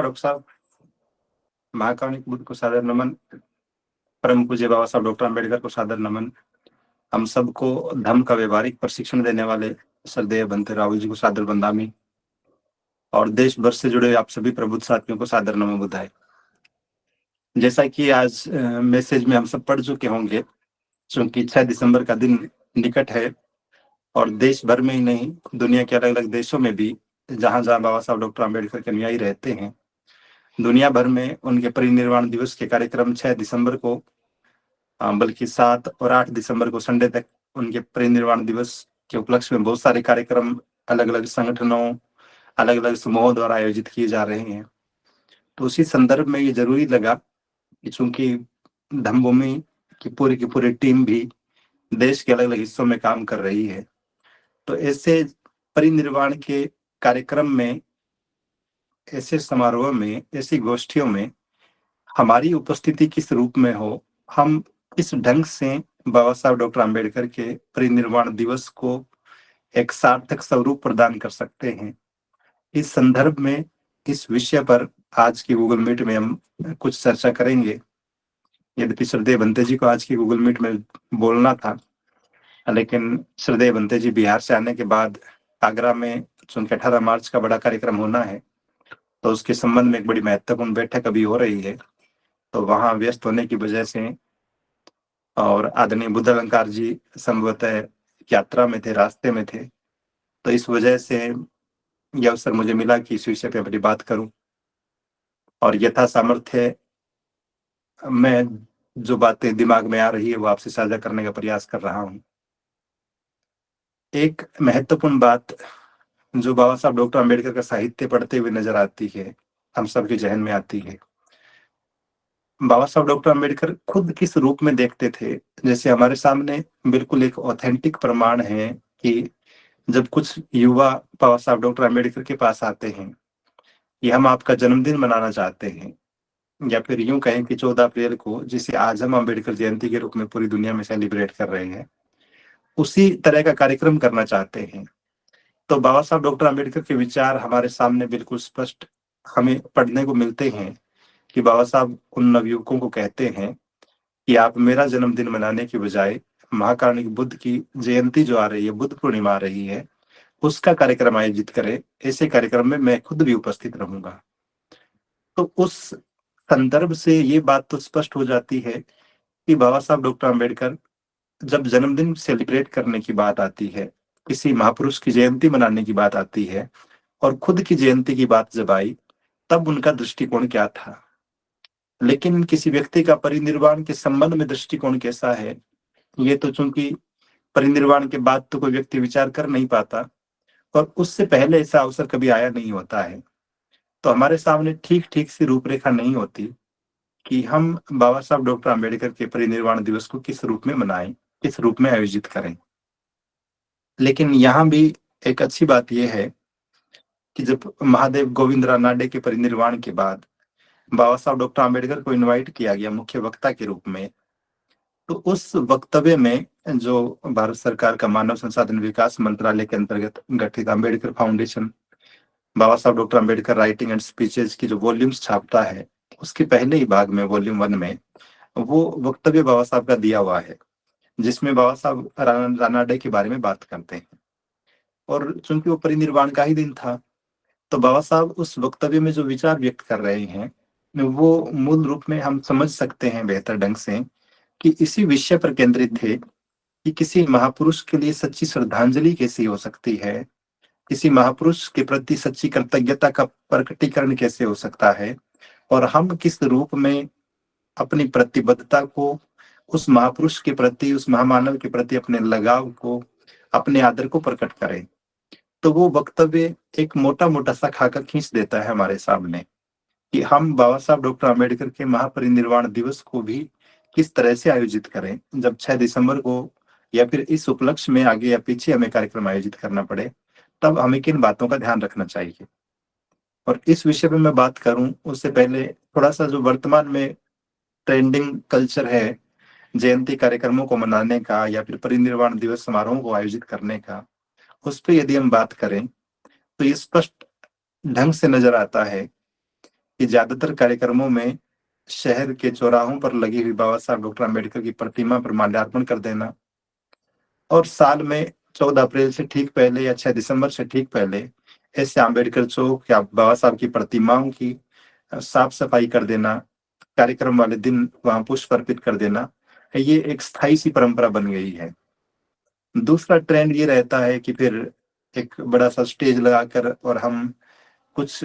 Doctor साहब, महाकारुणिक बुद्ध को सादर नमन। परम पूज्य बाबा साहब डॉक्टर अम्बेडकर को सादर नमन। हम सबको धम्म का व्यवहारिक प्रशिक्षण देने वाले श्रद्धेय बनते राहुल जी को सादर वंदामी और देश भर से जुड़े आप सभी प्रबुद्ध साथियों को सादर नमो बुधाय। जैसा कि आज मैसेज में हम सब पढ़ चुके होंगे, चूंकि 6 दिसंबर का दिन निकट है और देश भर में ही नहीं, दुनिया के अलग अलग देशों में भी जहां जहां बाबा साहब डॉक्टर अम्बेडकर के अनुयायी रहते हैं, दुनिया भर में उनके परिनिर्वाण दिवस के कार्यक्रम 6 दिसंबर को, बल्कि 7 और 8 दिसंबर को संडे तक उनके परिनिर्वाण दिवस के उपलक्ष्य में बहुत सारे कार्यक्रम अलग अलग संगठनों, अलग अलग समूहों द्वारा आयोजित किए जा रहे हैं। तो उसी संदर्भ में ये जरूरी लगा कि चूंकि धम्मभूमि की पूरी टीम भी देश के अलग अलग हिस्सों में काम कर रही है, तो ऐसे परिनिर्वाण के कार्यक्रम में, ऐसे समारोह में, ऐसी गोष्ठियों में हमारी उपस्थिति किस रूप में हो, हम किस ढंग से बाबा साहब डॉक्टर अम्बेडकर के परिनिर्वाण दिवस को एक सार्थक स्वरूप प्रदान कर सकते हैं, इस संदर्भ में, इस विषय पर आज की गूगल मीट में हम कुछ चर्चा करेंगे। यद्यपि श्रद्धेय बनते जी को आज की गूगल मीट में बोलना था, लेकिन श्रद्धेय बनते जी बिहार से आने के बाद आगरा में चूंकि 18 मार्च का बड़ा कार्यक्रम होना है, तो उसके संबंध में एक बड़ी महत्वपूर्ण बैठक अभी हो रही है, तो वहां व्यस्त होने की वजह से और आदरणीय बुद्ध अलंकार जी संभवतः यात्रा में थे, रास्ते में थे, तो इस वजह से यह अवसर मुझे मिला कि इस विषय पे अपनी बात करूं और यथा सामर्थ्य मैं जो बातें दिमाग में आ रही है वो आपसे साझा करने का प्रयास कर रहा हूं। एक महत्वपूर्ण बात जो बाबा साहब डॉक्टर अम्बेडकर का साहित्य पढ़ते हुए नजर आती है, हम सबके जहन में आती है, बाबा साहब डॉक्टर अम्बेडकर खुद किस रूप में देखते थे। जैसे हमारे सामने बिल्कुल एक ऑथेंटिक प्रमाण है कि जब कुछ युवा बाबा साहब डॉक्टर अम्बेडकर के पास आते हैं कि हम आपका जन्मदिन मनाना चाहते हैं, या फिर यूं कहें कि 14 अप्रैल को, जिसे आज हम अम्बेडकर जयंती के रूप में पूरी दुनिया में सेलिब्रेट कर रहे हैं, उसी तरह का कार्यक्रम करना चाहते हैं, तो बाबा साहब डॉक्टर अम्बेडकर के विचार हमारे सामने बिल्कुल स्पष्ट हमें पढ़ने को मिलते हैं कि बाबा साहब उन नवयुवकों को कहते हैं कि आप मेरा जन्मदिन मनाने की बजाय महाकारुणिक बुद्ध की जयंती जो आ रही है, बुद्ध पूर्णिमा आ रही है, उसका कार्यक्रम आयोजित करें। ऐसे कार्यक्रम में मैं खुद भी उपस्थित रहूंगा। तो उस संदर्भ से ये बात तो स्पष्ट हो जाती है कि बाबा साहब डॉक्टर अम्बेडकर, जब जन्मदिन सेलिब्रेट करने की बात आती है, किसी महापुरुष की जयंती मनाने की बात आती है और खुद की जयंती की बात जब आई, तब उनका दृष्टिकोण क्या था। लेकिन किसी व्यक्ति का परिनिर्वाण के संबंध में दृष्टिकोण कैसा है, ये तो चूंकि परिनिर्वाण के बाद तो कोई व्यक्ति विचार कर नहीं पाता और उससे पहले ऐसा अवसर कभी आया नहीं होता है, तो हमारे सामने ठीक ठीक सी रूपरेखा नहीं होती कि हम बाबा साहब डॉक्टर अम्बेडकर के परिनिर्वाण दिवस को किस रूप में मनाएं, किस रूप में आयोजित करें। लेकिन यहाँ भी एक अच्छी बात यह है कि जब महादेव गोविंद रानडे के परिनिर्वाण के बाद बाबा साहब डॉक्टर अम्बेडकर को इनवाइट किया गया मुख्य वक्ता के रूप में, तो उस वक्तव्य में जो भारत सरकार का मानव संसाधन विकास मंत्रालय के अंतर्गत गठित अम्बेडकर फाउंडेशन बाबा साहब doctor Ambedkar writing and speeches की जो वॉल्यूम्स छापता है, उसके पहले ही भाग में वॉल्यूम 1 में वो वक्तव्य बाबा साहब का दिया हुआ है, जिसमें बाबा साहब रानडे के बारे में बात करते हैं। और चूंकि वो परिनिर्वाण का ही दिन था, तो बाबा साहब उस वक्तव्य में जो विचार व्यक्त कर रहे हैं, वो मूल रूप में हम समझ सकते हैं बेहतर ढंग से कि इसी विषय पर केंद्रित थे कि किसी महापुरुष के लिए सच्ची श्रद्धांजलि कैसी हो सकती है, किसी महापुरुष के प्रति सच्ची कृतज्ञता का प्रकटीकरण कैसे हो सकता है, और हम किस रूप में अपनी प्रतिबद्धता को उस महापुरुष के प्रति, उस महामानव के प्रति अपने लगाव को, अपने आदर को प्रकट करें। तो वो वक्तव्य एक मोटा मोटा सा खाका खींच देता है हमारे सामने कि हम बाबा साहब डॉक्टर अम्बेडकर के महापरिनिर्वाण दिवस को भी किस तरह से आयोजित करें। जब 6 दिसंबर को या फिर इस उपलक्ष्य में आगे या पीछे हमें कार्यक्रम आयोजित करना पड़े, तब हमें किन बातों का ध्यान रखना चाहिए। और इस विषय पे मैं बात करूं उससे पहले थोड़ा सा जो वर्तमान में ट्रेंडिंग कल्चर है जयंती कार्यक्रमों को मनाने का या फिर परिनिर्वाण दिवस समारोह को आयोजित करने का, उस पर यदि हम बात करें तो ये स्पष्ट ढंग से नजर आता है कि ज़्यादातर कार्यक्रमों में शहर के चौराहों पर लगी हुई बाबा साहब डॉक्टर अम्बेडकर की प्रतिमा पर माल्यार्पण कर देना और साल में 14 अप्रैल से ठीक पहले या 6 दिसंबर से ठीक पहले ऐसे अम्बेडकर चौक या बाबा साहब की प्रतिमाओं की साफ-सफाई कर देना, कार्यक्रम वाले दिन वहाँ पुष्प अर्पित कर देना, ये एक स्थायी सी परंपरा बन गई है। दूसरा ट्रेंड ये रहता है कि फिर एक बड़ा-सा स्टेज लगाकर और हम कुछ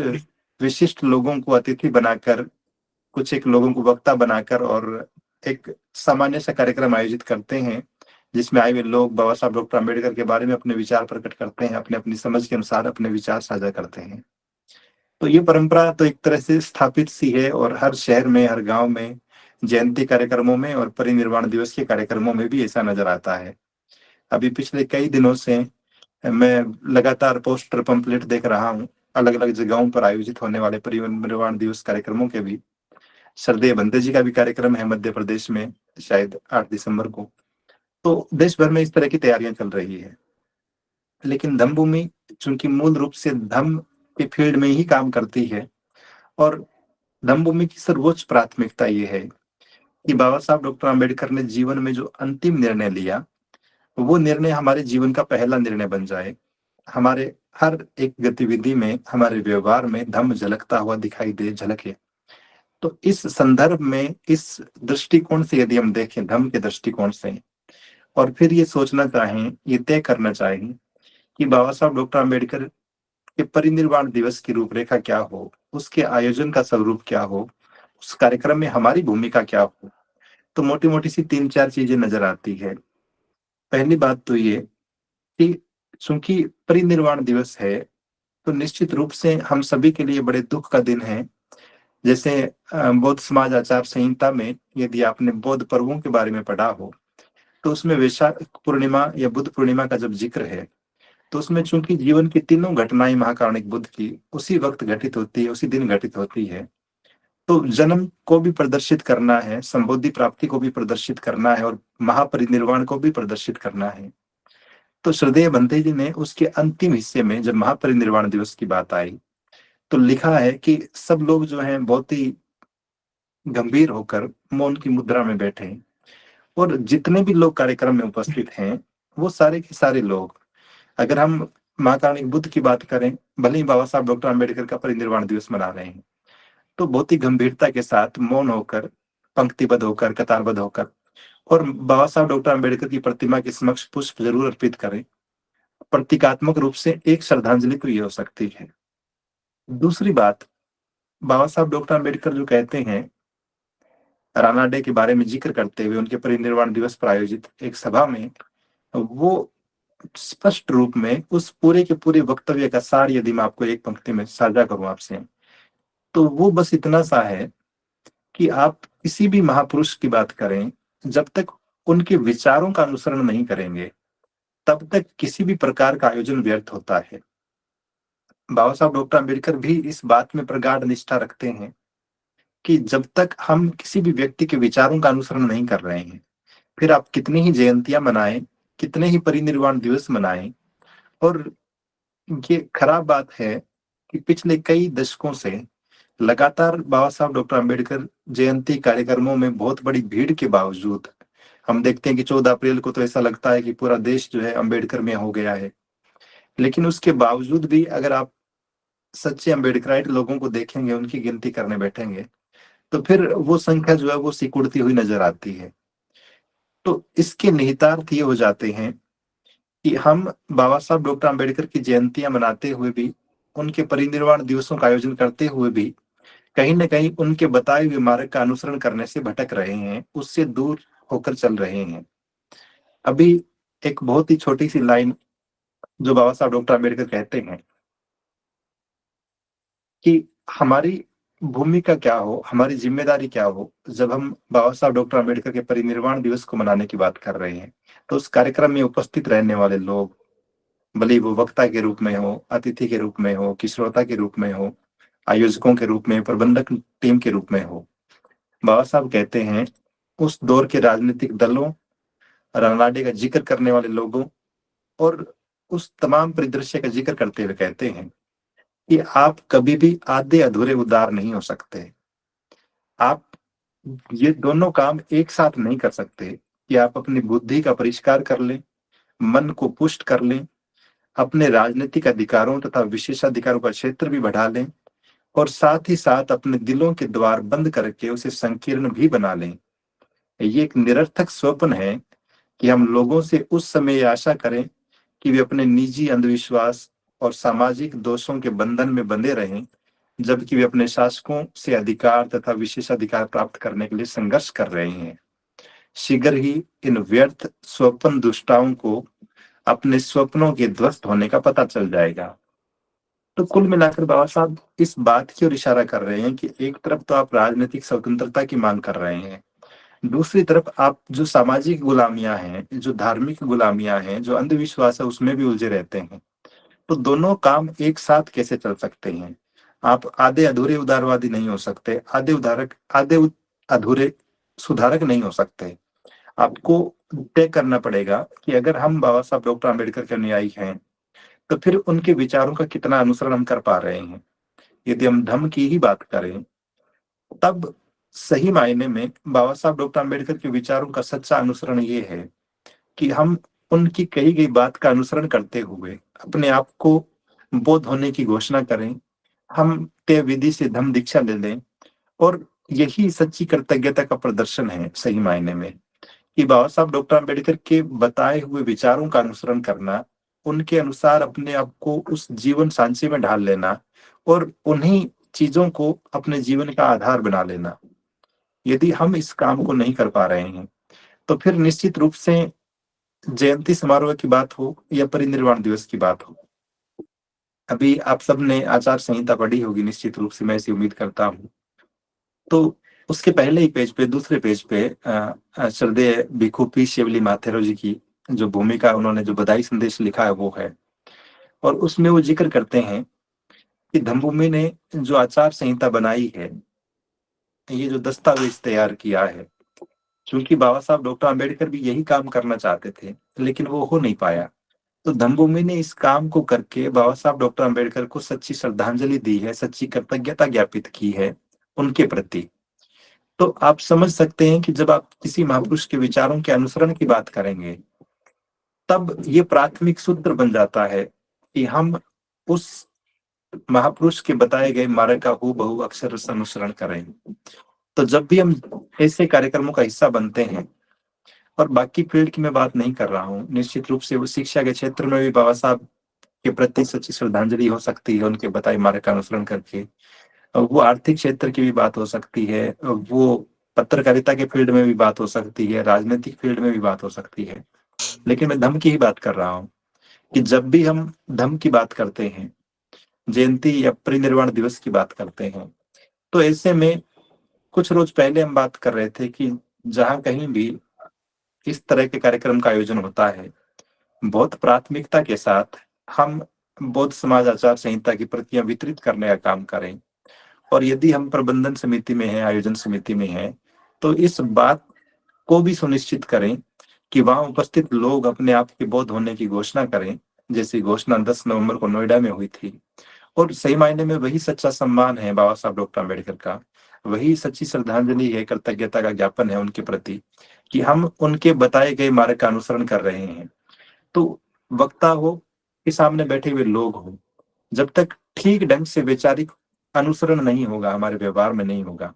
विशिष्ट लोगों को अतिथि बनाकर, कुछ एक लोगों को वक्ता बनाकर और एक सामान्य सा कार्यक्रम आयोजित करते हैं, जिसमें आए हुए लोग बाबा साहब डॉक्टर अम्बेडकर के बारे में अपने विचार प्रकट करते हैं, अपनी-अपनी समझ के अनुसार अपने विचार साझा करते हैं। तो ये परंपरा तो एक तरह से स्थापित सी है और हर शहर में, हर गाँव में, जयंती कार्यक्रमों में और परिनिर्वाण दिवस के कार्यक्रमों में भी ऐसा नज़र आता है। अभी पिछले कई दिनों से मैं लगातार पोस्टर पैम्फलेट देख रहा हूँ, अलग-अलग जगहों पर आयोजित होने वाले परिनिर्वाण दिवस कार्यक्रमों के भी। श्रद्धेय बंदे जी का भी कार्यक्रम है मध्य प्रदेश में, शायद 8 दिसंबर को। तो देश भर में इस तरह की तैयारियाँ चल रही है। लेकिन धम्मभूमि चूँकि मूल रूप से धम्म के फील्ड में ही काम करती है और धम्मभूमि की सर्वोच्च प्राथमिकता ये है कि बाबा साहब डॉक्टर अम्बेडकर ने जीवन में जो अंतिम निर्णय लिया, वो निर्णय हमारे जीवन का पहला निर्णय बन जाए। हमारे हर एक गतिविधि में, हमारे व्यवहार में धम्म झलकता हुआ दिखाई दे, झलके। तो इस संदर्भ में, इस दृष्टिकोण से यदि हम देखें धम्म के दृष्टिकोण से और फिर ये सोचना चाहें, ये तय करना चाहें कि बाबा साहब डॉक्टर अम्बेडकर के परिनिर्वाण दिवस की रूपरेखा क्या हो, उसके आयोजन का स्वरूप क्या हो, उस कार्यक्रम में हमारी भूमिका क्या हो, तो मोटी-मोटी सी 3-4 चीज़ें नज़र आती है। पहली बात तो ये कि चूँकि परिनिर्वाण दिवस है, तो निश्चित रूप से हम सभी के लिए बड़े दुःख का दिन है। जैसे बौद्ध समाज आचार संहिता में यदि आपने बौद्ध पर्वों के बारे में पढ़ा हो, तो उसमें वैशाख पूर्णिमा या बुद्ध पूर्णिमा का जब ज़िक्र है, तो उसमें चूँकि जीवन की तीनों घटनाएँ महाकारुणिक बुद्ध की उसी वक़्त घटित होती है, उसी दिन घटित होती है। तो जन्म को भी प्रदर्शित करना है, संबोधि प्राप्ति को भी प्रदर्शित करना है और महापरिनिर्वाण को भी प्रदर्शित करना है। तो श्रद्धेय भंते जी ने उसके अंतिम हिस्से में जब महापरिनिर्वाण दिवस की बात आई, तो लिखा है कि सब लोग जो हैं बहुत ही गंभीर होकर मौन की मुद्रा में बैठे और जितने भी लोग कार्यक्रम में उपस्थित हैं, वो सारे के सारे लोग, अगर हम महाकारुणिक बुद्ध की बात करें, भले ही बाबा साहब डॉक्टर अम्बेडकर का परिनिर्वाण दिवस मना रहे हैं, तो बहुत ही गंभीरता के साथ मौन होकर, पंक्तिबद्ध होकर, कतारबद्ध होकर और बाबा साहब डॉक्टर अम्बेडकर की प्रतिमा के समक्ष पुष्प ज़रूर अर्पित करें। प्रतीकात्मक रूप से एक श्रद्धांजलि तो ये हो सकती है। दूसरी बात, बाबा साहब डॉक्टर अम्बेडकर जो कहते हैं, राणा डे के बारे में ज़िक्र करते हुए उनके परिनिर्वाण दिवस पर आयोजित एक सभा में, वो स्पष्ट रूप में उस पूरे के पूरे वक्तव्य का सार यदि मैं आपको एक पंक्ति में साझा करूँ आपसे, तो वो बस इतना सा है कि आप किसी भी महापुरुष की बात करें, जब तक उनके विचारों का अनुसरण नहीं करेंगे, तब तक किसी भी प्रकार का आयोजन व्यर्थ होता है। बाबा साहब डॉक्टर अम्बेडकर भी इस बात में प्रगाढ़ निष्ठा रखते हैं कि जब तक हम किसी भी व्यक्ति के विचारों का अनुसरण नहीं कर रहे हैं, फिर आप कितनी ही जयंतियाँ मनाएँ, कितने ही परिनिर्वाण दिवस मनाएँ और ये खराब बात है कि पिछले कई दशकों से लगातार बाबा साहब डॉक्टर अम्बेडकर जयंती कार्यक्रमों में बहुत बड़ी भीड़ के बावजूद हम देखते हैं कि 14 अप्रैल को तो ऐसा लगता है कि पूरा देश जो है अम्बेडकर में हो गया है। लेकिन उसके बावजूद भी अगर आप सच्चे अम्बेडकराइट लोगों को देखेंगे, उनकी गिनती करने बैठेंगे, तो फिर वो संख्या जो है वो सिकुड़ती हुई नज़र आती है। तो इसके निहितार्थ ये हो जाते हैं कि हम बाबा साहब डॉक्टर अम्बेडकर की जयंतियाँ मनाते हुए भी, उनके परिनिर्वाण दिवसों का आयोजन करते हुए भी, कहीं न कहीं उनके बताए हुए मार्ग का अनुसरण करने से भटक रहे हैं, उससे दूर होकर चल रहे हैं। अभी एक बहुत ही छोटी-सी लाइन जो बाबा साहब डॉक्टर अम्बेडकर कहते हैं कि हमारी भूमिका क्या हो, हमारी ज़िम्मेदारी क्या हो, जब हम बाबा साहब डॉक्टर अम्बेडकर के परिनिर्वाण दिवस को मनाने की बात कर रहे हैं। तो उस कार्यक्रम में उपस्थित रहने वाले लोग, भले ही वो वक्ता के रूप में हो, अतिथि के रूप में हो, कि श्रोता के रूप में हो, आयोजकों के रूप में, प्रबंधक टीम के रूप में हो। बाबा साहब कहते हैं, उस दौर के राजनीतिक दलों, रानाडे का ज़िक्र करने वाले लोगों और उस तमाम परिदृश्य का ज़िक्र करते हुए कहते हैं कि आप कभी भी आधे अधूरे उदार नहीं हो सकते। आप ये दोनों काम एक साथ नहीं कर सकते कि आप अपनी बुद्धि का परिष्कार कर लें, मन को पुष्ट कर लें, अपने राजनीतिक अधिकारों तथा विशेषाधिकारों का क्षेत्र भी बढ़ा लें और साथ ही साथ अपने दिलों के द्वार बंद करके उसे संकीर्ण भी बना लें। ये एक निरर्थक स्वप्न है कि हम लोगों से उस समय ये आशा करें कि वे अपने निजी अंधविश्वास और सामाजिक दोषों के बंधन में बंधे रहें, जबकि वे अपने शासकों से अधिकार तथा विशेषाधिकार प्राप्त करने के लिए संघर्ष कर रहे हैं। शीघ्र ही इन व्यर्थ स्वप्न दुष्टाओं को अपने स्वप्नों के ध्वस्त होने का पता चल जाएगा। तो कुल मिलाकर बाबा साहब इस बात की ओर इशारा कर रहे हैं कि एक तरफ तो आप राजनीतिक स्वतंत्रता की मांग कर रहे हैं, दूसरी तरफ आप जो सामाजिक गुलामियां हैं, जो धार्मिक गुलामियां हैं, जो अंधविश्वास है उसमें भी उलझे रहते हैं। तो दोनों काम एक साथ कैसे चल सकते हैं? आप आधे अधूरे उदारवादी नहीं हो सकते, अधूरे सुधारक नहीं हो सकते। आपको तय करना पड़ेगा कि अगर हम बाबा साहब डॉक्टर आम्बेडकर के अनुयायी हैं, तो फिर उनके विचारों का कितना अनुसरण हम कर पा रहे हैं। यदि हम धम्म की ही बात करें, तब सही मायने में बाबा साहब डॉक्टर आम्बेडकर के विचारों का सच्चा अनुसरण ये है कि हम उनकी कही गई बात का अनुसरण करते हुए अपने आप को बौद्ध होने की घोषणा करें, हम तय विधि से धम्म दीक्षा ले लें और यही सच्ची कृतज्ञता का प्रदर्शन है सही मायने में, कि बाबा साहब डॉक्टर आम्बेडकर के बताए हुए विचारों का अनुसरण करना, उनके अनुसार अपने आप को उस जीवन सांचे में ढाल लेना और उन्हीं चीजों को अपने जीवन का आधार बना लेना। यदि हम इस काम को नहीं कर पा रहे हैं, तो फिर निश्चित रूप से जयंती समारोह की बात हो या परिनिर्वाण दिवस की बात हो, अभी आप सबने आचार संहिता पढ़ी होगी निश्चित रूप से, मैं ऐसी उम्मीद करता हूँ। तो उसके पहले ही पेज पे, दूसरे पेज पे श्रद्धेय भिखु पी शिवली माथेरो जी की जो भूमिका, उन्होंने जो बधाई संदेश लिखा है वो है, और उसमें वो जिक्र करते हैं कि धम्मभूमि ने जो आचार संहिता बनाई है, ये जो दस्तावेज तैयार किया है, क्योंकि बाबा साहब डॉक्टर आम्बेडकर भी यही काम करना चाहते थे, लेकिन वो हो नहीं पाया। तो धम्मभूमि ने इस काम को करके बाबा साहब डॉक्टर आम्बेडकर को सच्ची श्रद्धांजलि दी है, सच्ची कृतज्ञता ज्ञापित की है उनके प्रति। तो आप समझ सकते हैं कि जब आप किसी महापुरुष के विचारों के अनुसरण की बात करेंगे, तब ये प्राथमिक सूत्र बन जाता है कि हम उस महापुरुष के बताए गए मार्ग का हूबहू अक्षर से अनुसरण करें। तो जब भी हम ऐसे कार्यक्रमों का हिस्सा बनते हैं, और बाकी फील्ड की मैं बात नहीं कर रहा हूँ, निश्चित रूप से वो शिक्षा के क्षेत्र में भी बाबा साहब के प्रति सच्ची श्रद्धांजलि हो सकती है उनके बताए मार्ग का अनुसरण करके। वो आर्थिक क्षेत्र की भी बात हो सकती है, वो पत्रकारिता के फील्ड में भी बात हो सकती है, राजनीतिक फील्ड में भी बात हो सकती है। लेकिन मैं धम्म की ही बात कर रहा हूँ कि जब भी हम धम्म की बात करते हैं, जयंती या परिनिर्वाण दिवस की बात करते हैं, तो ऐसे में कुछ रोज पहले हम बात कर रहे थे कि जहां कहीं भी इस तरह के कार्यक्रम का आयोजन होता है, बहुत प्राथमिकता के साथ हम बौद्ध समाज आचार संहिता की प्रतियां वितरित करने का काम करें। और यदि हम प्रबंधन समिति में हैं, आयोजन समिति में हैं, तो इस बात को भी सुनिश्चित करें कि वहां उपस्थित लोग अपने आप के बौद्ध होने की घोषणा करें, जैसी घोषणा 10 नवंबर को नोएडा में हुई थी। और सही मायने में वही सच्चा सम्मान है बाबा साहब डॉक्टर आम्बेडकर का, वही सच्ची श्रद्धांजलि है, कृतज्ञता का ज्ञापन है उनके प्रति कि हम उनके बताए गए मार्ग का अनुसरण कर रहे हैं। तो वक्ता हो कि सामने बैठे हुए लोग हो, जब तक ठीक ढंग से वैचारिक अनुसरण नहीं होगा, हमारे व्यवहार में नहीं होगा,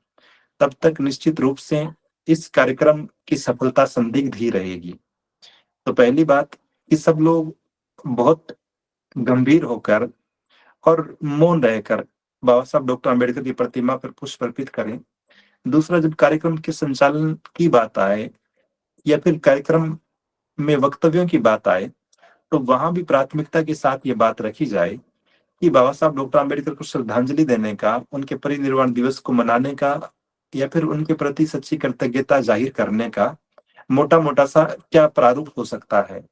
तब तक निश्चित रूप से इस कार्यक्रम की सफलता संदिग्ध ही रहेगी। तो पहली बात कि सब लोग बहुत गंभीर होकर और मौन रहकर बाबा साहब डॉक्टर आम्बेडकर की प्रतिमा पर पुष्प अर्पित करें। दूसरा, जब कार्यक्रम के संचालन की बात आए या फिर कार्यक्रम में वक्तव्यों की बात आए, तो वहां भी प्राथमिकता के साथ ये बात रखी जाए कि बाबा साहब डॉक्टर आम्बेडकर को श्रद्धांजलि देने का, उनके परिनिर्वाण दिवस को मनाने का या फिर उनके प्रति सच्ची कृतज्ञता जाहिर करने का मोटा मोटा सा क्या प्रारूप हो सकता है।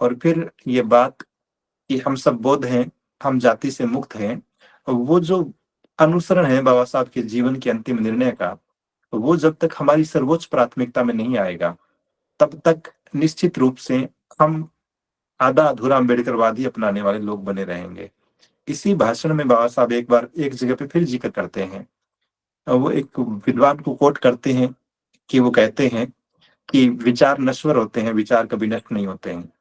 और फिर ये बात कि हम सब बौद्ध हैं, हम जाति से मुक्त हैं, वो जो अनुसरण है बाबा साहब के जीवन के अंतिम निर्णय का, वो जब तक हमारी सर्वोच्च प्राथमिकता में नहीं आएगा, तब तक निश्चित रूप से हम आधा अधूरा अम्बेडकरवादी अपनाने वाले लोग बने रहेंगे। इसी भाषण में बाबा साहब एक बार एक जगह पे फिर जिक्र करते हैं। वो एक विद्वान को कोट करते हैं कि वो कहते हैं कि विचार नश्वर होते हैं, विचार कभी नष्ट नहीं होते हैं।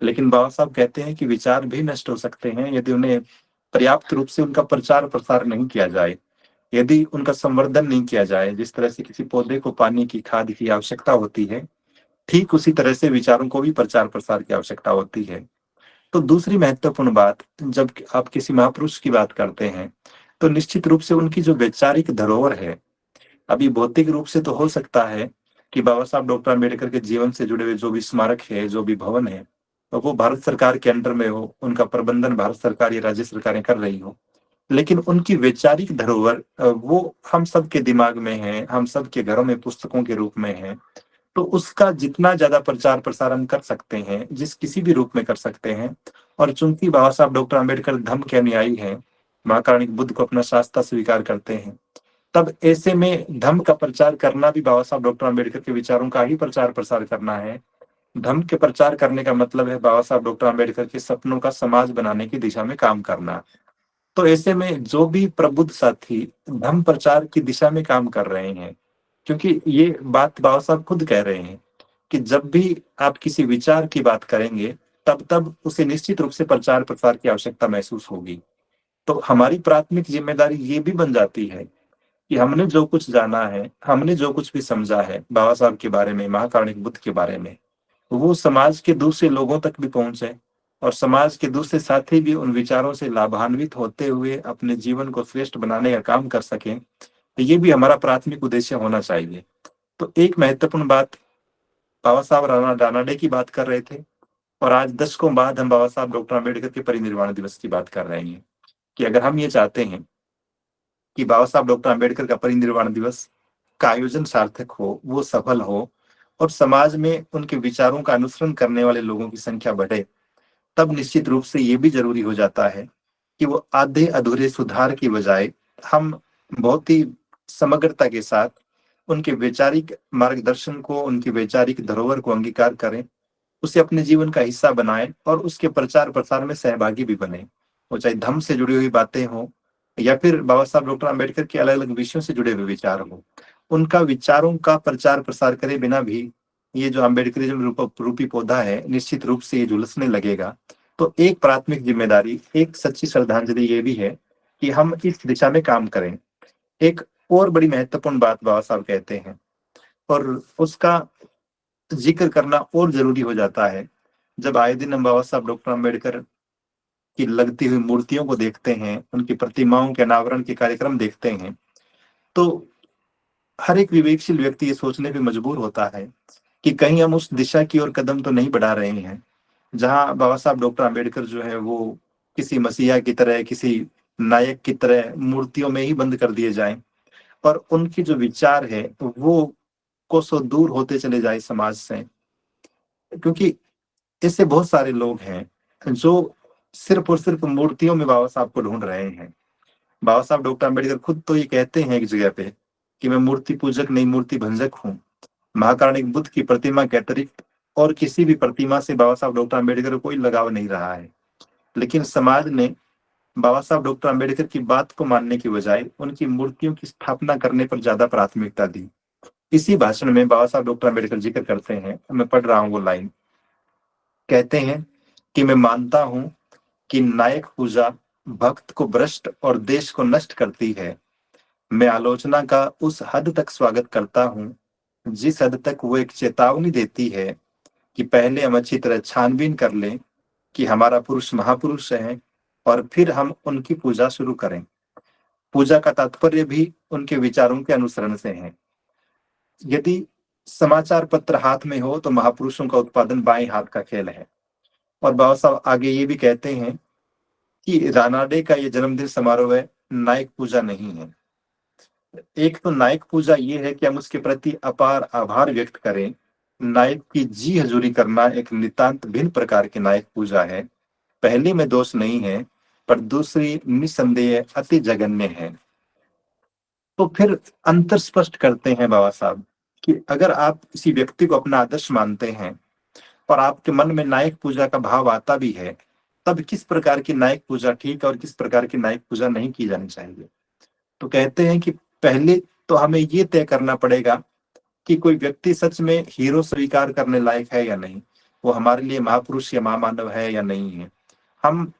लेकिन बाबा साहब कहते हैं कि विचार भी नष्ट हो सकते हैं यदि उन्हें पर्याप्त रूप से उनका प्रचार प्रसार नहीं किया जाए, यदि उनका संवर्धन नहीं किया जाए। जिस तरह से किसी पौधे को पानी की, खाद की आवश्यकता होती है, ठीक उसी तरह से विचारों को भी प्रचार प्रसार की आवश्यकता होती है। तो दूसरी महत्वपूर्ण बात, जब आप किसी महापुरुष की बात करते हैं तो निश्चित रूप से उनकी जो वैचारिक धरोहर है, अभी भौतिक रूप से तो हो सकता है कि बाबा साहब डॉक्टर अम्बेडकर के जीवन से जुड़े हुए जो भी स्मारक है, जो भी भवन है, तो वो भारत सरकार के अंडर में हो, उनका प्रबंधन भारत सरकार या राज्य सरकारें कर रही हो। लेकिन उनकी वैचारिक धरोहर वो हम सब के दिमाग में है, हम सब के घरों में पुस्तकों के रूप में है। तो उसका जितना ज्यादा प्रचार प्रसार हम कर सकते हैं, जिस किसी भी रूप में कर सकते हैं। और चूंकि बाबा साहब डॉक्टर अम्बेडकर धम्म के अनुयायी हैं, महाकारुणिक बुद्ध को अपना शास्त्र स्वीकार करते हैं, तब ऐसे में धम्म का प्रचार करना भी बाबा साहब डॉक्टर अम्बेडकर के विचारों का ही प्रचार प्रसार करना है। धम्म के प्रचार करने का मतलब है बाबा साहब डॉक्टर अम्बेडकर के सपनों का समाज बनाने की दिशा में काम करना। तो ऐसे में जो भी प्रबुद्ध साथी धम्म प्रचार की दिशा में काम कर रहे हैं, क्योंकि ये बात बाबा साहब खुद कह रहे हैं कि जब भी आप किसी विचार की बात करेंगे, तब तब उसे निश्चित रूप से प्रचार प्रसार की आवश्यकता महसूस होगी। तो हमारी प्राथमिक जिम्मेदारी ये भी बन जाती है कि हमने जो कुछ जाना है, हमने जो कुछ भी समझा है बाबा साहब के बारे में, महाकारुणिक बुद्ध के बारे में, वो समाज के दूसरे लोगों तक भी पहुंचे और समाज के दूसरे साथी भी उन विचारों से लाभान्वित होते हुए अपने जीवन को श्रेष्ठ बनाने का काम कर सकें। तो ये भी हमारा प्राथमिक उद्देश्य होना चाहिए। तो एक महत्वपूर्ण बात, बाबा साहब राणा दानाडे की बात कर रहे थे और आज दशकों बाद हम बाबा साहब डॉक्टर अम्बेडकर के परिनिर्वाण दिवस की बात कर रहे हैं कि अगर हम ये चाहते हैं कि बाबा साहब डॉक्टर अम्बेडकर का परिनिर्वाण दिवस का आयोजन सार्थक हो, वो सफल हो और समाज में उनके विचारों का अनुसरण करने वाले लोगों की संख्या बढ़े, तब निश्चित रूप से ये भी जरूरी हो जाता है कि वो आधे अधूरे सुधार की बजाय हम बहुत ही समग्रता के साथ उनके वैचारिक मार्गदर्शन को, उनकी वैचारिक धरोहर को अंगीकार करें, उसे अपने जीवन का हिस्सा बनाएं और उसके प्रचार प्रसार में सहभागी भी बने। वो चाहे धम्म से जुड़ी हुई बातें हों या फिर बाबा साहब डॉक्टर अम्बेडकर के अलग अलग विषयों से जुड़े हुए विचार हों, उनका विचारों का प्रचार प्रसार करे बिना भी ये जो अम्बेडकरिज्म रूपी पौधा है, निश्चित रूप से ये झुलसने लगेगा। तो एक प्राथमिक जिम्मेदारी, एक सच्ची श्रद्धांजलि ये भी है कि हम इस दिशा में काम करें। एक और बड़ी महत्वपूर्ण बात बाबा साहब कहते हैं और उसका जिक्र करना और जरूरी हो जाता है जब आए दिन हम बाबा साहब डॉक्टर अम्बेडकर की लगती हुई मूर्तियों को देखते हैं, उनकी प्रतिमाओं के अनावरण के कार्यक्रम देखते हैं, तो हर एक विवेकशील व्यक्ति ये सोचने पे मजबूर होता है कि कहीं हम उस दिशा की ओर कदम तो नहीं बढ़ा रहे हैं जहां बाबा साहब डॉक्टर अम्बेडकर जो है वो किसी मसीहा की तरह, किसी नायक की तरह मूर्तियों में ही बंद कर दिए जाएं और उनकी जो विचार है वो कोसों दूर होते चले जाए समाज से। क्योंकि ऐसे बहुत सारे लोग हैं जो सिर्फ और सिर्फ मूर्तियों में बाबा साहब को ढूंढ रहे हैं। बाबा साहब डॉक्टर अम्बेडकर खुद तो ये कहते हैं एक जगह पे कि मैं मूर्ति पूजक नहीं, मूर्ति भंजक हूँ। महाकारुणिक बुद्ध की प्रतिमा के अतिरिक्त और किसी भी प्रतिमा से बाबा साहब डॉक्टर अम्बेडकर को कोई लगाव नहीं रहा है। लेकिन समाज ने बाबा साहब डॉक्टर अम्बेडकर की बात को मानने की बजाय उनकी मूर्तियों की स्थापना करने पर ज्यादा प्राथमिकता दी। इसी भाषण में बाबा साहब डॉक्टर अम्बेडकर जिक्र करते हैं, मैं पढ़ रहा हूँ वो लाइन। कहते हैं कि मैं मानता हूं कि नायक पूजा भक्त को भ्रष्ट और देश को नष्ट करती है। मैं आलोचना का उस हद तक स्वागत करता हूं जिस हद तक वो एक चेतावनी देती है कि पहले हम अच्छी तरह छानबीन कर लें कि हमारा पुरुष महापुरुष है और फिर हम उनकी पूजा शुरू करें। पूजा का तात्पर्य भी उनके विचारों के अनुसरण से है। यदि समाचार पत्र हाथ में हो तो महापुरुषों का उत्पादन बाएं हाथ का खेल है। और बाबा साहब आगे ये भी कहते हैं कि रानाडे का ये जन्मदिन समारोह है, नायक पूजा नहीं है। एक तो नायक पूजा ये है कि हम उसके प्रति अपार आभार व्यक्त करें। नायक की जी हजूरी करना एक नितांत भिन्न प्रकार की नायक पूजा है। पहली में दोष नहीं है, पर दूसरी निसंदेह अति जघन्य है। तो फिर अंतर स्पष्ट करते हैं बाबा साहब कि अगर आप किसी व्यक्ति को अपना आदर्श मानते हैं और आपके मन में नायक पूजा का भाव आता भी है, तब किस प्रकार की नायक पूजा ठीक और किस प्रकार की नायक पूजा नहीं की जानी चाहिए। तो कहते हैं कि पहले तो हमें ये तय करना पड़ेगा कि कोई व्यक्ति सच में हीरो स्वीकार करने लायक है या नहीं, वो हमारे लिए महापुरुष या महामानव है या नहीं है। हम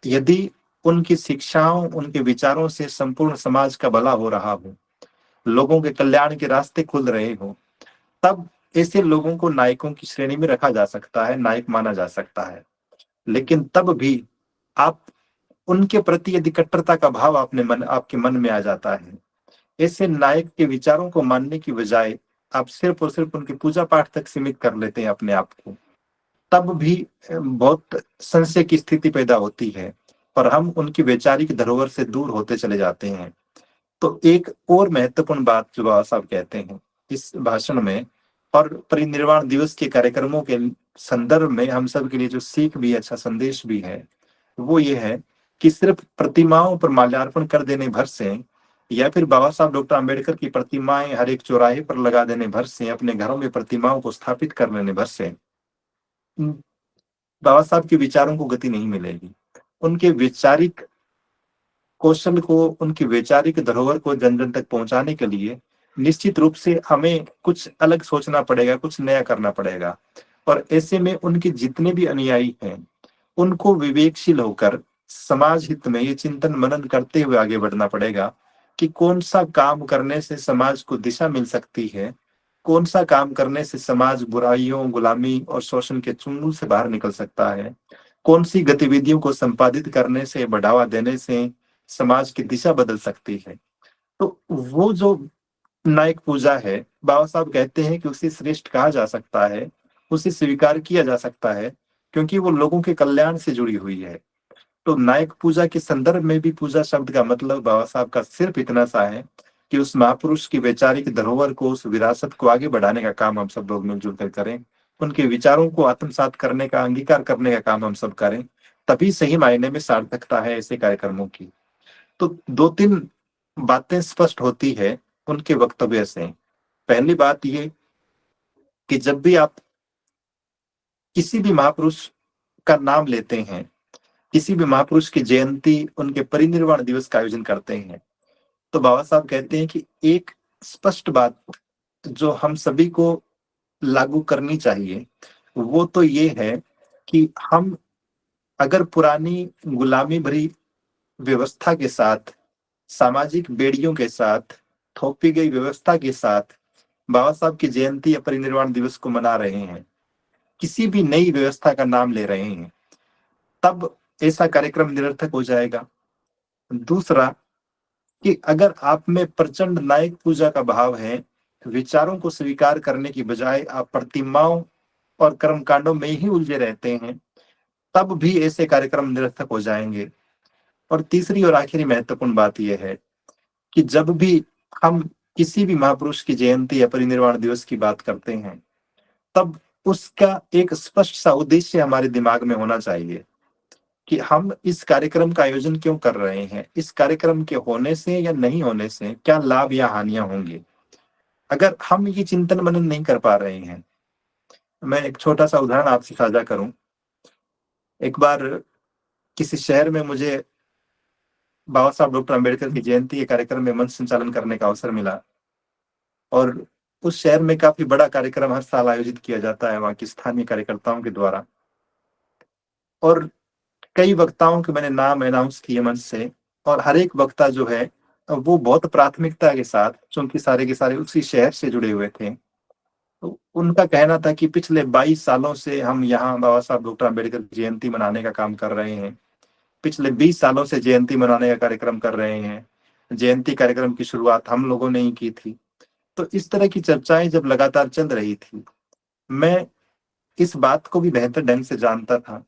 यदि उनकी शिक्षाओं, उनके विचारों से संपूर्ण समाज का भला हो रहा हो, लोगों के कल्याण के रास्ते खुल रहे हो, तब ऐसे लोगों को नायकों की श्रेणी में रखा जा सकता है, नायक माना जा सकता है। लेकिन तब भी आप उनके प्रति यदि कट्टरता का भाव आपके मन में आ जाता है, ऐसे नायक के विचारों को मानने की बजाय आप सिर्फ और सिर्फ उनके पूजा पाठ तक सीमित कर लेते हैं अपने आप को, तब भी बहुत संशय की स्थिति पैदा होती है और हम उनकी वैचारिक धरोहर से दूर होते चले जाते हैं। तो एक और महत्वपूर्ण बात जो बाबा साहब कहते हैं इस भाषण में और परिनिर्वाण दिवस के कार्यक्रमों के संदर्भ में हम सब के लिए जो सीख भी अच्छा संदेश भी है, वो ये है कि सिर्फ प्रतिमाओं पर माल्यार्पण कर देने भर से या फिर बाबा साहब डॉक्टर अंबेडकर की प्रतिमाएं हर एक चौराहे पर लगा देने भर से, अपने घरों में प्रतिमाओं को स्थापित कर लेने भर से बाबा साहब के विचारों को गति नहीं मिलेगी। उनके वैचारिक कौशल को, उनकी वैचारिक धरोहर को जन जन तक पहुंचाने के लिए निश्चित रूप से हमें कुछ अलग सोचना पड़ेगा, कुछ नया करना पड़ेगा। और ऐसे में उनके जितने भी अनुयायी हैं, उनको विवेकशील होकर समाज हित में ये चिंतन मनन करते हुए आगे बढ़ना पड़ेगा कि कौन सा काम करने से समाज को दिशा मिल सकती है, कौन सा काम करने से समाज बुराइयों, गुलामी और शोषण के चंगुल से बाहर निकल सकता है, कौन सी गतिविधियों को संपादित करने से, बढ़ावा देने से समाज की दिशा बदल सकती है। तो वो जो नायक पूजा है, बाबा साहब कहते हैं कि उसे श्रेष्ठ कहा जा सकता है, उसे स्वीकार किया जा सकता है, क्योंकि वो लोगों के कल्याण से जुड़ी हुई है। तो नायक पूजा के संदर्भ में भी पूजा शब्द का मतलब बाबा साहब का सिर्फ इतना सा है कि उस महापुरुष की वैचारिक धरोहर को, उस विरासत को आगे बढ़ाने का काम हम सब लोग मिलजुल कर करें, उनके विचारों को आत्मसात करने का, अंगीकार करने का काम हम सब करें, तभी सही मायने में सार्थकता है ऐसे कार्यक्रमों की। तो दो तीन बातें स्पष्ट होती है उनके वक्तव्य से। पहली बात ये कि जब भी आप किसी भी महापुरुष का नाम लेते हैं, किसी भी महापुरुष की जयंती, उनके परिनिर्वाण दिवस का आयोजन करते हैं, तो बाबा साहब कहते हैं कि एक स्पष्ट बात जो हम सभी को लागू करनी चाहिए, वो तो ये है कि हम अगर पुरानी गुलामी भरी व्यवस्था के साथ, सामाजिक बेड़ियों के साथ, थोपी गई व्यवस्था के साथ बाबा साहब की जयंती या परिनिर्वाण दिवस को मना रहे हैं, किसी भी नई व्यवस्था का नाम ले रहे हैं, तब ऐसा कार्यक्रम निरर्थक हो जाएगा। दूसरा कि अगर आप में प्रचंड नायक पूजा का भाव है, विचारों को स्वीकार करने की बजाय आप प्रतिमाओं और कर्मकांडों में ही उलझे रहते हैं, तब भी ऐसे कार्यक्रम निरर्थक हो जाएंगे। और तीसरी और आखिरी महत्वपूर्ण बात यह है कि जब भी हम किसी भी महापुरुष की जयंती या परिनिर्वाण दिवस की बात करते हैं, तब उसका एक स्पष्ट सा उद्देश्य हमारे दिमाग में होना चाहिए कि हम इस कार्यक्रम का आयोजन क्यों कर रहे हैं, इस कार्यक्रम के होने से या नहीं होने से क्या लाभ या हानियां होंगी। अगर हम ये चिंतन मनन नहीं कर पा रहे हैं, मैं एक छोटा सा उदाहरण आपसे साझा करूं। एक बार किसी शहर में मुझे बाबा साहब डॉक्टर अंबेडकर की जयंती के कार्यक्रम में मंच संचालन करने का अवसर मिला और उस शहर में काफी बड़ा कार्यक्रम हर साल आयोजित किया जाता है वहां की स्थानीय कार्यकर्ताओं के द्वारा। और कई वक्ताओं के मैंने नाम अनाउंस किए मंच से, और हर एक वक्ता जो है वो बहुत प्राथमिकता के साथ, चूंकि सारे के सारे उसी शहर से जुड़े हुए थे, तो उनका कहना था कि पिछले 22 सालों से हम यहाँ बाबा साहब डॉक्टर अम्बेडकर की जयंती मनाने का काम कर रहे हैं, पिछले 20 सालों से जयंती मनाने का कार्यक्रम कर रहे हैं, जयंती कार्यक्रम की शुरुआत हम लोगों ने ही की थी। तो इस तरह की चर्चाएं जब लगातार चल रही थी, मैं इस बात को भी बेहतर ढंग से जानता था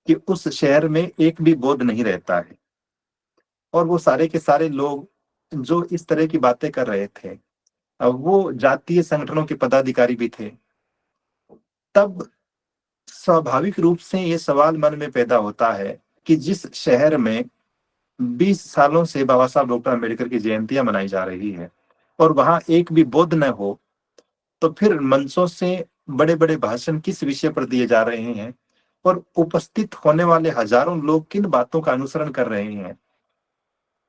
कि उस शहर में एक भी बौद्ध नहीं रहता है, और वो सारे के सारे लोग जो इस तरह की बातें कर रहे थे, अब वो जातीय संगठनों के पदाधिकारी भी थे। तब स्वाभाविक रूप से ये सवाल मन में पैदा होता है कि जिस शहर में 20 सालों से बाबा साहब डॉक्टर अम्बेडकर की जयंतियां मनाई जा रही है और वहां एक भी बौद्ध न हो, तो फिर मंचों से बड़े बड़े भाषण किस विषय पर दिए जा रहे हैं और उपस्थित होने वाले हजारों लोग किन बातों का अनुसरण कर रहे हैं,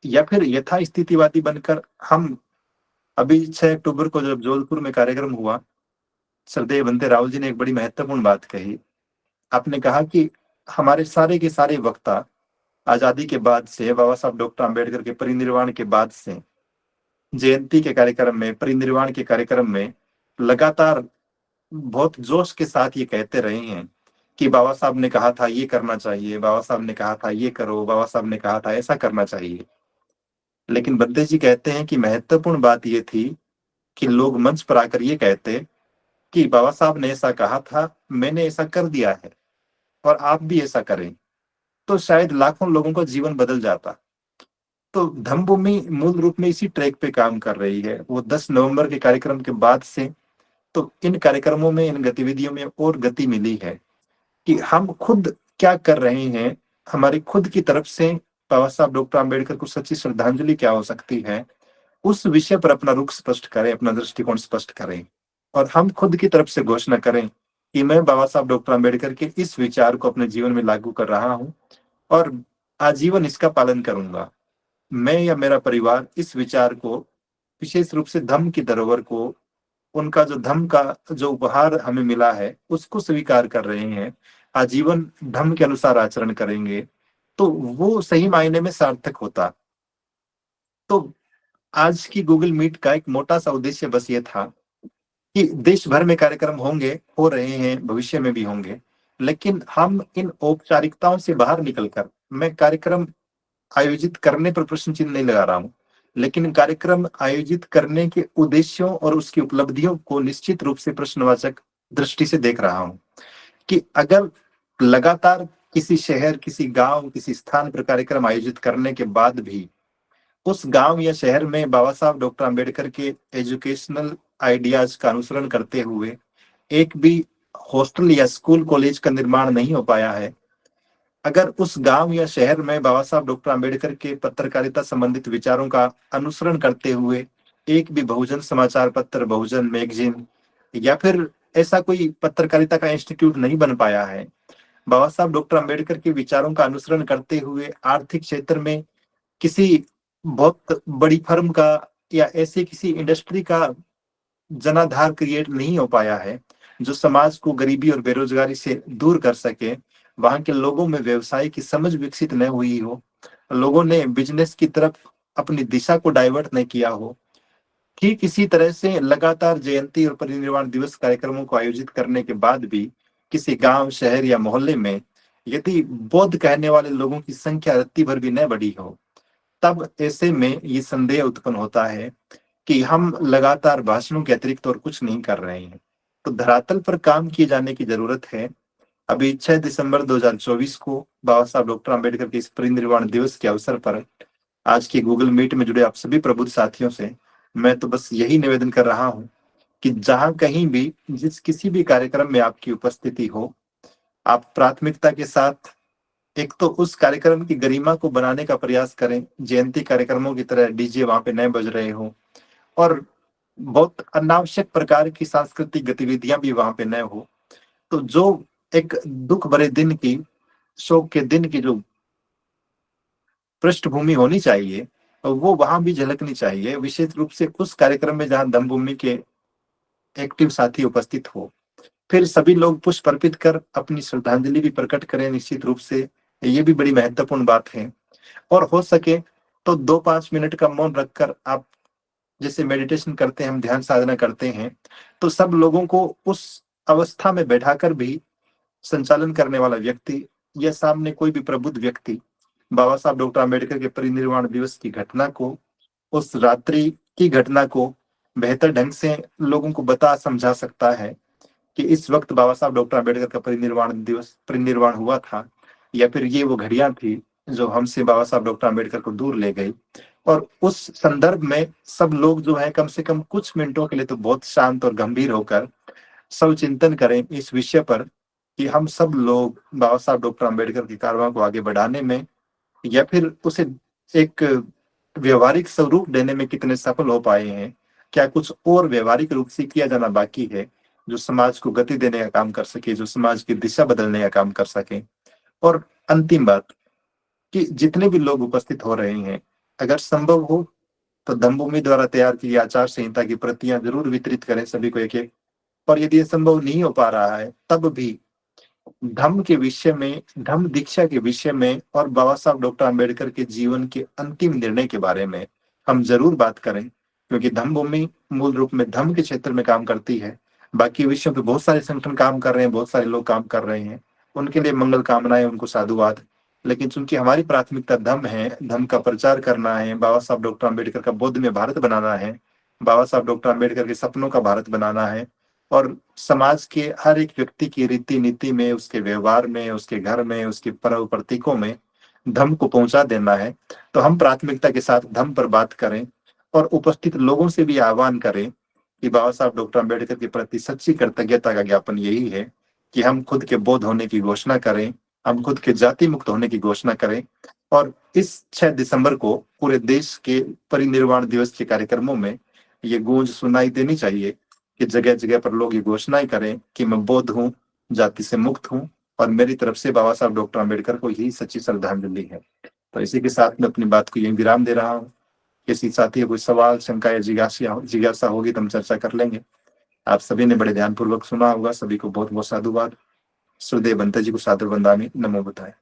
या फिर यथास्थितिवादी बनकर हम। अभी 6 अक्टूबर को जब जोधपुर में कार्यक्रम हुआ, श्रद्धेय बंते राहुल जी ने एक बड़ी महत्वपूर्ण बात कही। आपने कहा कि हमारे सारे के सारे वक्ता आजादी के बाद से, बाबा साहब डॉक्टर आम्बेडकर के परिनिर्वाण के बाद से, जयंती के कार्यक्रम में, परिनिर्वाण के कार्यक्रम में लगातार बहुत जोश के साथ ये कहते रहे हैं कि बाबा साहब ने कहा था ये करना चाहिए, बाबा साहब ने कहा था ये करो, बाबा साहब ने कहा था ऐसा करना चाहिए। लेकिन बंते जी कहते हैं कि महत्वपूर्ण बात ये थी कि लोग मंच पर आकर ये कहते कि बाबा साहब ने ऐसा कहा था, मैंने ऐसा कर दिया है और आप भी ऐसा करें, तो शायद लाखों लोगों का जीवन बदल जाता। तो धम्मभूमि मूल रूप में इसी ट्रैक पे काम कर रही है। वो 10 नवंबर के कार्यक्रम के बाद से तो इन कार्यक्रमों में, इन गतिविधियों में और गति मिली है कि हम खुद क्या कर रहे हैं, हमारी खुद की तरफ से बाबा साहब डॉक्टर आम्बेडकर को सच्ची श्रद्धांजलि क्या हो सकती है, उस विषय पर अपना रुख स्पष्ट करें, अपना दृष्टिकोण स्पष्ट करें। और हम खुद की तरफ से घोषणा करें कि मैं बाबा साहब डॉक्टर आम्बेडकर के इस विचार को अपने जीवन में लागू कर रहा हूं और आजीवन इसका पालन करूंगा। मैं या मेरा परिवार इस विचार को, विशेष रूप से धम्म की धरोहर को, उनका जो धम्म का जो उपहार हमें मिला है उसको स्वीकार कर रहे हैं, आजीवन धम्म के अनुसार आचरण करेंगे, तो वो सही मायने में सार्थक होता। तो आज की गूगल मीट का एक मोटा सा उद्देश्य बस ये था कि देश भर में कार्यक्रम होंगे, हो रहे हैं, भविष्य में भी होंगे, लेकिन हम इन औपचारिकताओं से बाहर निकलकर, मैं कार्यक्रम आयोजित करने पर प्रश्न चिन्ह नहीं लगा रहा हूं, लेकिन कार्यक्रम आयोजित करने के उद्देश्यों और उसकी उपलब्धियों को निश्चित रूप से प्रश्नवाचक दृष्टि से देख रहा हूं कि अगर लगातार किसी शहर, किसी गांव, किसी स्थान पर कार्यक्रम आयोजित करने के बाद भी उस गांव या शहर में बाबा साहब डॉक्टर अंबेडकर के एजुकेशनल आइडियाज का अनुसरण करते हुए एक भी हॉस्टल या स्कूल कॉलेज का निर्माण नहीं हो पाया है, अगर उस गांव या शहर में बाबा साहब डॉक्टर अंबेडकर के पत्रकारिता संबंधित विचारों का अनुसरण करते हुए एक भी बहुजन समाचार पत्र, बहुजन मैगजीन या फिर ऐसा कोई पत्रकारिता का इंस्टीट्यूट नहीं बन पाया है, बाबा साहब डॉक्टर अंबेडकर के विचारों का अनुसरण करते हुए आर्थिक क्षेत्र में किसी बहुत बड़ी फर्म का या ऐसे किसी इंडस्ट्री का जनाधार क्रिएट नहीं हो पाया है जो समाज को गरीबी और बेरोजगारी से दूर कर सके, वहां के लोगों में व्यवसाय की समझ विकसित न हुई हो, लोगों ने बिजनेस की तरफ अपनी दिशा को डाइवर्ट नहीं किया हो, ठीक इसी तरह से लगातार जयंती और परिनिर्वाण दिवस कार्यक्रमों को आयोजित करने के बाद भी किसी गांव, शहर या मोहल्ले में यदि बौद्ध कहने वाले लोगों की संख्या रत्ती भर भी न बढ़ी हो, तब ऐसे में ये संदेह उत्पन्न होता है कि हम लगातार भाषणों के अतिरिक्त और कुछ नहीं कर रहे हैं। तो धरातल पर काम किए जाने की जरूरत है। अभी 6 दिसंबर 2024 को बाबा साहब डॉक्टर आम्बेडकर के इस परिनिर्वाण दिवस के अवसर पर आज की गूगल मीट में जुड़े आप सभी प्रबुद्ध साथियों से मैं तो बस यही निवेदन कर रहा हूं कि जहां कहीं भी, जिस किसी भी कार्यक्रम में आपकी उपस्थिति हो, आप प्राथमिकता के साथ एक तो उस कार्यक्रम की गरिमा को बनाने का प्रयास करें, जयंती कार्यक्रमों की तरह डीजे वहां पे नए बज रहे हो और बहुत अनावश्यक प्रकार की सांस्कृतिक गतिविधियां भी वहां पे न हो। तो जो एक दुख भरे दिन की, शोक के दिन की जो पृष्ठभूमि होनी चाहिए, वो वहां भी झलकनी चाहिए, विशेष रूप से उस कार्यक्रम में जहां धम्मभूमि के एक्टिव साथी उपस्थित हो। फिर सभी लोग पुष्प अर्पित कर अपनी श्रद्धांजलि भी प्रकट करें, निश्चित रूप से ये भी बड़ी महत्वपूर्ण बात है। और हो सके तो 2-5 मिनट का मौन रखकर आप, जैसे मेडिटेशन करते हैं, हम ध्यान साधना करते हैं, तो सब लोगों को उस अवस्था में बैठाकर भी संचालन करने वाला व्यक्ति या सामने कोई भी प्रबुद्ध व्यक्ति बाबा साहब डॉक्टर आम्बेडकर के परिनिर्वाण दिवस की घटना को, उस रात्रि की घटना को बेहतर ढंग से लोगों को बता समझा सकता है कि इस वक्त बाबा साहब डॉक्टर आम्बेडकर का परिनिर्वाण हुआ था, या फिर ये वो घड़ियां थी जो हमसे बाबा साहब डॉक्टर आम्बेडकर को दूर ले गई। और उस संदर्भ में सब लोग जो है कम से कम कुछ मिनटों के लिए तो बहुत शांत और गंभीर होकर सब चिंतन करें इस विषय पर कि हम सब लोग बाबा साहब डॉक्टर आम्बेडकर की कारवां को आगे बढ़ाने में या फिर उसे एक व्यवहारिक स्वरूप देने में कितने सफल हो पाए हैं, क्या कुछ और व्यवहारिक रूप से किया जाना बाकी है, जो समाज को गति देने का काम कर सके, जो समाज की दिशा बदलने का काम कर सके। और अंतिम बात कि जितने भी लोग उपस्थित हो रहे हैं, अगर संभव हो तो धम्मभूमि द्वारा तैयार की आचार संहिता की प्रतियां जरूर वितरित करें सभी को एक एक। और यदि ये संभव नहीं हो पा रहा है तब भी धम्म के विषय में, धम्म दीक्षा के विषय में और बाबा साहब डॉक्टर आम्बेडकर के जीवन के अंतिम निर्णय के बारे में हम जरूर बात करें, क्योंकि धम्म भूमि मूल रूप में धम्म के क्षेत्र में काम करती है। बाकी विषयों पे बहुत सारे संगठन काम कर रहे हैं, बहुत सारे लोग काम कर रहे हैं, उनके लिए मंगल कामनाएं, उनको साधुवाद। लेकिन चूंकि हमारी प्राथमिकता धम्म है, धम्म का प्रचार करना है, बाबा साहब डॉक्टर आम्बेडकर का बौद्ध में भारत बनाना है, बाबा साहब डॉक्टर आम्बेडकर के सपनों का भारत बनाना है, और समाज के हर एक व्यक्ति की रीति नीति में, उसके व्यवहार में, उसके घर में, उसके पर्व प्रतीकों में धम्म को पहुंचा देना है, तो हम प्राथमिकता के साथ धम्म पर बात करें और उपस्थित लोगों से भी आह्वान करें कि बाबा साहब डॉक्टर अम्बेडकर के प्रति सच्ची कृतज्ञता का ज्ञापन यही है कि हम खुद के बौद्ध होने की घोषणा करें, हम खुद के जाति मुक्त होने की घोषणा करें। और इस 6 दिसंबर को पूरे देश के परिनिर्वाण दिवस के कार्यक्रमों में ये गूंज सुनाई देनी चाहिए कि जगह जगह पर लोग ये घोषणाएं करें कि मैं बौद्ध हूँ, जाति से मुक्त हूँ, और मेरी तरफ से बाबा साहब डॉक्टर अम्बेडकर को यही सच्ची श्रद्धांजलि है। तो इसी के साथ मैं अपनी बात को यही विराम दे रहा हूँ। किसी साथी कोई सवाल, शंका या जिज्ञासा होगी तो हम चर्चा कर लेंगे। आप सभी ने बड़े ध्यानपूर्वक सुना होगा, सभी को बहुत बहुत साधुवाद। श्रद्धेय बंते जी को सादर वंदनामि, नमो बुद्धाय।